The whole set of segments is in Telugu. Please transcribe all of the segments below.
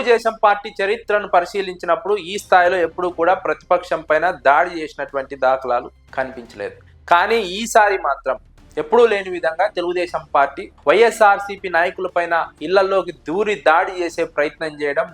తెలుగుదేశం పార్టీ చరిత్రను పరిశీలించినప్పుడు ఈ స్థాయిలో ఎప్పుడూ కూడా ప్రతిపక్షం పైన దాడి చేసినటువంటి దాఖలాలు కనిపించలేదు. కానీ ఈసారి మాత్రం ఎప్పుడూ లేని విధంగా తెలుగుదేశం పార్టీ వైఎస్ఆర్సీపీ నాయకులపైన ఇళ్లలోకి దూరి దాడి చేసే ప్రయత్నం చేయడం,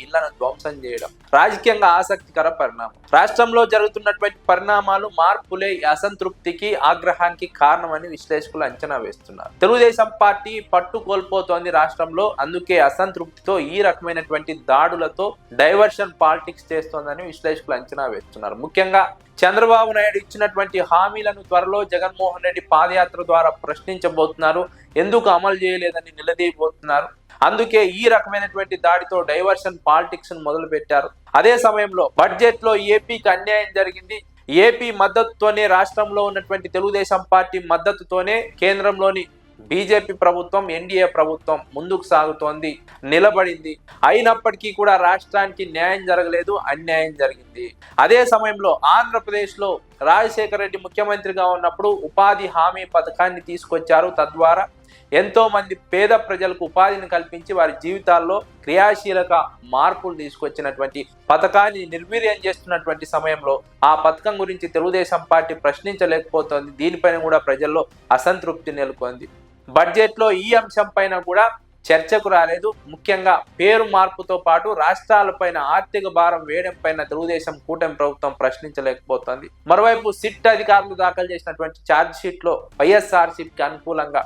ఇళ్లను ధ్వంసం చేయడం రాజకీయంగా ఆసక్తికర పరిణామం. రాష్ట్రంలో జరుగుతున్నటువంటి పరిణామాలు మార్పులే అసంతృప్తికి, ఆగ్రహానికి కారణమని విశ్లేషకులు అంచనా వేస్తున్నారు. తెలుగుదేశం పార్టీ పట్టు కోల్పోతోంది రాష్ట్రంలో. అందుకే అసంతృప్తితో ఈ రకమైనటువంటి దాడులతో డైవర్షన్ పాలిటిక్స్ చేస్తోందని విశ్లేషకులు అంచనా వేస్తున్నారు. ముఖ్యంగా చంద్రబాబు నాయుడు ఇచ్చినటువంటి హామీలను త్వరలో జగన్మోహన్ రెడ్డి పాదయాత్ర ద్వారా ప్రశ్నించబోతున్నారు. ఎందుకు అమలు చేయలేదని నిలదీయబోతున్నారు. అందుకే ఈ రకమైనటువంటి దాడితో డైవర్షన్ పాలిటిక్స్ మొదలు పెట్టారు. అదే సమయంలో బడ్జెట్ లో ఏపీకి అన్యాయం జరిగింది. ఏపీ మద్దతుతోనే, రాష్ట్రంలో ఉన్నటువంటి తెలుగుదేశం పార్టీ మద్దతుతోనే కేంద్రంలోని బీజేపీ ప్రభుత్వం, ఎన్డీఏ ప్రభుత్వం ముందుకు సాగుతోంది, నిలబడింది. అయినప్పటికీ కూడా రాష్ట్రానికి న్యాయం జరగలేదు, అన్యాయం జరిగింది. అదే సమయంలో ఆంధ్రప్రదేశ్లో రాజశేఖర రెడ్డి ముఖ్యమంత్రిగా ఉన్నప్పుడు ఉపాధి హామీ పథకాన్ని తీసుకొచ్చారు. తద్వారా ఎంతో మంది పేద ప్రజలకు ఉపాధిని కల్పించి వారి జీవితాల్లో క్రియాశీలక మార్పులు తీసుకొచ్చినటువంటి పథకాన్ని నిర్వీర్యం చేస్తున్నటువంటి సమయంలో ఆ పథకం గురించి తెలుగుదేశం పార్టీ ప్రశ్నించలేకపోతోంది. దీనిపైన కూడా ప్రజల్లో అసంతృప్తి నెలకొంది. బడ్జెట్లో ఈ అంశం పైన కూడా చర్చకు రాలేదు. ముఖ్యంగా పేరు మార్పుతో పాటు రాష్ట్రాలపైన ఆర్థిక భారం వేయడం పైన తెలుగుదేశం కూటమి ప్రభుత్వం ప్రశ్నించలేకపోతోంది. మరోవైపు సిట్ అధికారులు దాఖలు చేసినటువంటి ఛార్జ్ షీట్ లో వైఎస్ఆర్సీపీకి అనుకూలంగా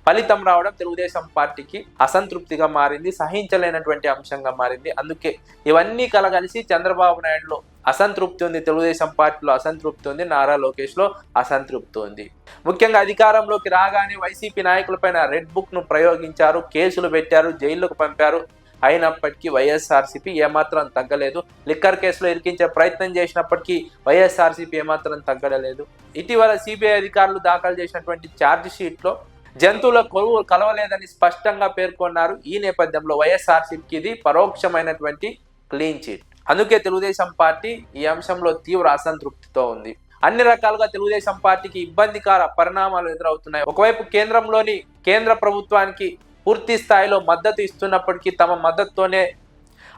ఫలితం రావడం తెలుగుదేశం పార్టీకి అసంతృప్తిగా మారింది, సహించలేనటువంటి అంశంగా మారింది. అందుకే ఇవన్నీ కలగలిసి చంద్రబాబు నాయుడులో అసంతృప్తి ఉంది, తెలుగుదేశం పార్టీలో అసంతృప్తి ఉంది, నారా లోకేష్ లో అసంతృప్తి ఉంది. ముఖ్యంగా అధికారంలోకి రాగానే వైసీపీ నాయకులపైన రెడ్ బుక్ ను ప్రయోగించారు, కేసులు పెట్టారు, జైళ్లకు పంపారు. అయినప్పటికీ వైఎస్ఆర్సీపీ ఏమాత్రం తగ్గలేదు. లిక్కర్ కేసులో ఇరికించే ప్రయత్నం చేసినప్పటికీ వైఎస్ఆర్సీపీ ఏమాత్రం తగ్గలేదు. ఇటీవల సిబిఐ అధికారులు దాఖలు చేసినటువంటి ఛార్జ్ షీట్ లో జంతువుల కొలువు కలవలేదని స్పష్టంగా పేర్కొన్నారు. ఈ నేపథ్యంలో వైఎస్ఆర్సీపీకి ఇది పరోక్షమైనటువంటి క్లీన్ చిట్. అందుకే తెలుగుదేశం పార్టీ ఈ అంశంలో తీవ్ర అసంతృప్తితో ఉంది. అన్ని రకాలుగా తెలుగుదేశం పార్టీకి ఇబ్బందికర పరిణామాలు ఎదురవుతున్నాయి. ఒకవైపు కేంద్రంలోని కేంద్ర ప్రభుత్వానికి పూర్తి స్థాయిలో మద్దతు ఇస్తున్నప్పటికీ, తమ మద్దతుతోనే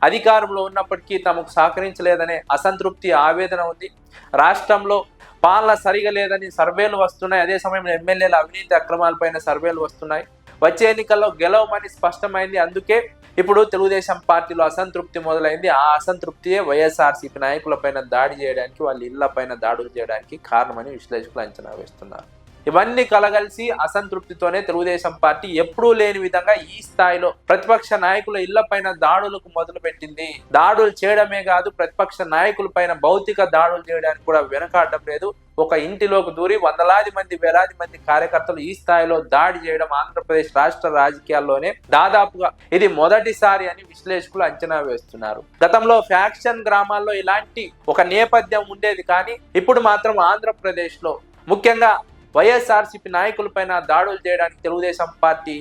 అధికారంలో ఉన్నప్పటికీ తమకు సహకరించలేదనే అసంతృప్తి, ఆవేదన ఉంది. రాష్ట్రంలో పాలన సరిగా లేదని సర్వేలు వస్తున్నాయి. అదే సమయంలో ఎమ్మెల్యేల అవినీతి అక్రమాలపైన సర్వేలు వస్తున్నాయి. వచ్చే ఎన్నికల్లో గెలవమని స్పష్టమైంది. అందుకే ఇప్పుడు తెలుగుదేశం పార్టీలో అసంతృప్తి మొదలైంది. ఆ అసంతృప్తియే వైఎస్ఆర్సీపీ నాయకులపైన దాడి చేయడానికి, వాళ్ళ ఇళ్లపైన దాడులు చేయడానికి కారణమని విశ్లేషకులు అంచనా వేస్తున్నారు. ఇవన్నీ కలగలిసి అసంతృప్తితోనే తెలుగుదేశం పార్టీ ఎప్పుడూ లేని విధంగా ఈ స్థాయిలో ప్రతిపక్ష నాయకుల ఇళ్లపైన దాడులకు మొదలుపెట్టింది. దాడులు చేయడమే కాదు, ప్రతిపక్ష నాయకుల పైన భౌతిక దాడులు చేయడానికి కూడా వెనకాడడం లేదు. ఒక ఇంటిలోకి దూరి వందలాది మంది, వేలాది మంది కార్యకర్తలు ఈ స్థాయిలో దాడి చేయడం ఆంధ్రప్రదేశ్ రాష్ట్ర రాజకీయాల్లోనే దాదాపుగా ఇది మొదటిసారి అని విశ్లేషకులు అంచనా వేస్తున్నారు. గతంలో ఫ్యాక్షన్ గ్రామాల్లో ఇలాంటి ఒక నేపథ్యం ఉండేది. కానీ ఇప్పుడు మాత్రం ఆంధ్రప్రదేశ్ లో ముఖ్యంగా వైఎస్ఆర్సీపీ నాయకులపైన దాడులు చేయడానికి తెలుగుదేశం పార్టీ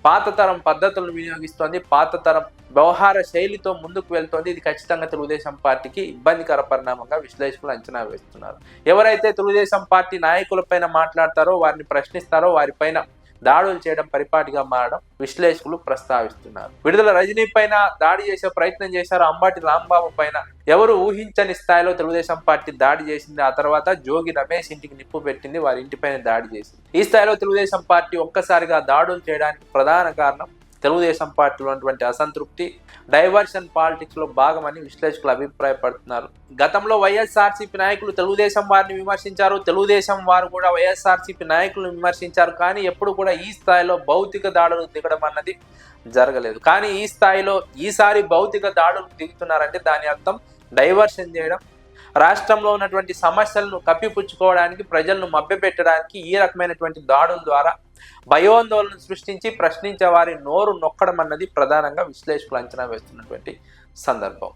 పాతతరం పద్ధతులను వినియోగిస్తోంది, పాతతరం వ్యవహార శైలితో ముందుకు వెళ్తోంది. ఇది ఖచ్చితంగా తెలుగుదేశం పార్టీకి ఇబ్బందికర పరిణామంగా విశ్లేషకులు అంచనా వేస్తున్నారు. ఎవరైతే తెలుగుదేశం పార్టీ నాయకులపైన మాట్లాడతారో, వారిని ప్రశ్నిస్తారో, వారిపైన దాడులు చేయడం పరిపాటిగా మారడం విశ్లేషకులు ప్రస్తావిస్తున్నారు. విడుదల రజనీ పైన దాడి చేసే ప్రయత్నం చేశారు. అంబటి రాంబాబు పైన ఎవరు ఊహించని స్థాయిలో తెలుగుదేశం పార్టీ దాడి చేసింది. ఆ తర్వాత జోగి రమేష్ ఇంటికి నిప్పు పెట్టింది, వారి ఇంటిపైన దాడి చేసింది. ఈ స్థాయిలో తెలుగుదేశం పార్టీ ఒక్కసారిగా దాడులు చేయడానికి ప్రధాన కారణం తెలుగుదేశం పార్టీలో ఉన్నటువంటి అసంతృప్తి, డైవర్షన్ పాలిటిక్స్ లో భాగమని విశ్లేషకులు అభిప్రాయపడుతున్నారు. గతంలో వైఎస్ఆర్సీపీ నాయకులు తెలుగుదేశం వారిని విమర్శించారు, తెలుగుదేశం వారు కూడా వైఎస్ఆర్సీపీ నాయకులను విమర్శించారు. కానీ ఎప్పుడు కూడా ఈ స్థాయిలో భౌతిక దాడులు దిగడం అన్నది జరగలేదు. కానీ ఈ స్థాయిలో ఈసారి భౌతిక దాడులు దిగుతున్నారంటే దాని అర్థం డైవర్షన్ చేయడం, రాష్ట్రంలో ఉన్నటువంటి సమస్యలను కప్పిపుచ్చుకోవడానికి, ప్రజలను మభ్యపెట్టడానికి ఈ రకమైనటువంటి దాడుల ద్వారా భయోందోళన సృష్టించి ప్రశ్నించే వారి నోరు నొక్కడం అన్నది ప్రధానంగా విశ్లేషకులు అంచనా వేస్తున్నటువంటి సందర్భం.